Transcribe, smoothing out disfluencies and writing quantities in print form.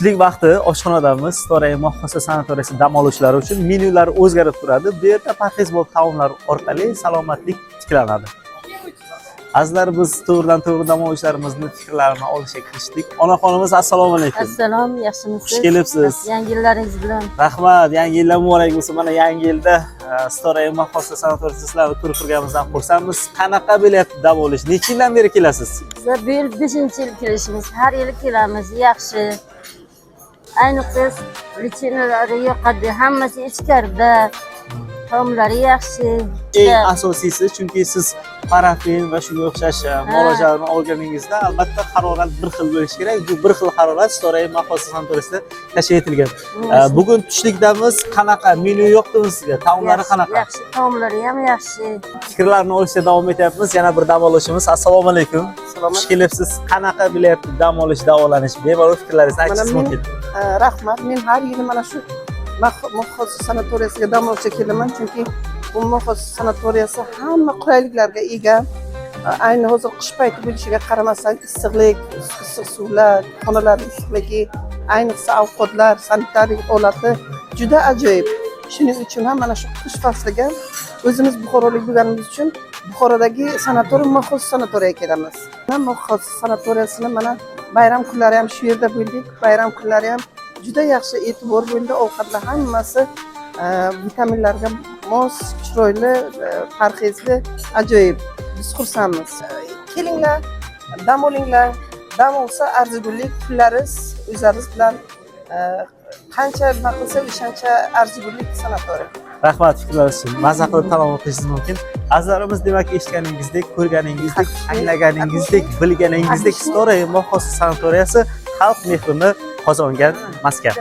Tushlik vaqti oshxonadamiz. Storay Moxosa sanatoriyasi dam olishlari uchun menyular o'zgarib turadi. Bu yerda parhezbop taomlar orqali salomatlik tiklanadi. Azizlar, biz to'g'ridan-to'g'ri dam olishlarimizni fikrlarini olishga kirishdik. Onaxonimiz, assalomu alaykum. Assalom, yaxshimisiz? Xush kelibsiz. Yangi yillaringiz bilan. Rahmat, yangi yillar muborak bo'lsin. Mana yangi yilda Storay Moxosa sanatoriyasida sizlarni ko'rib turganimizdan xursandmiz. Qanaqa bo'lyapti dam olish? Necha yildan beri kelasiz? Biz bu yil 5-yil kelishimiz. Har yili kelamiz, yaxshi. Ayniqsa litsenalari yoqadi, hammasi ichkarida. Taomlari yaxshi. Eng asosiysi, chunki siz parafin va shunga o'xshash muolajalarni olganingizda albatta harorat bir xil bo'lishi kerak. Bu bir xil harorat Storay Moxosa sanatoriyasida tashkil etilgan. Bugun tushlikdamiz. Qanaqa menyu yoqdimi sizga? Taomlari qanaqa? Yaxshi, taomlari ham yaxshi. Fikrlarni olishda davom etyapmiz. Yana bir dam olishimiz. Assalomu alaykum. Xush kelibsiz. Qanaqa bo'lyapti dam olish, davolanish? Bemalol fikrlaringizni aytishingiz mumkin. Rahmat. Men har yili mana shu Moxosa sanatoriyasiga dam olishga kelaman, chunki bu Moxosa sanatoriyasi hamma qulayliklarga ega. Ayni hozir qish payti bo'lishiga qaramasdan issiqlik, issiq suvlar, xonalar issiqligi, ayniqsa ovqatlar, sanitariya holati juda ajoyib. Shuning uchun ham mana shu qish fasliga o'zimiz Buxorolik bo'lganimiz uchun Buxorodagi sanatoriy Moxosa sanatoriyaga kelamiz. Moxosa sanatoriyasini mana bayram kunlari ham shu yerda bo'ldik. Bayram kunlari ham juda yaxshi e'tibor bo'ldi. Ovqatlar hammasi vitaminlarga mos, chiroyli, parhezli, ajoyib. Biz xursandmiz. Kelinglar, dam olinglar. Dam olsa arzigulik pullaringiz o'zingiz bilan qancha nima qilsa o'shancha arzigulik sanatoriy. Rahmat fikrlaringiz uchun. Mazza qilib talab qilishingiz mumkin. Azizlarimiz, demak, eshitganingizdek, ko'rganingizdek, anglaganingizdek, bilganingizdek Storay Moxosa sanatoriyasi xalq mehrini qozongan maskan.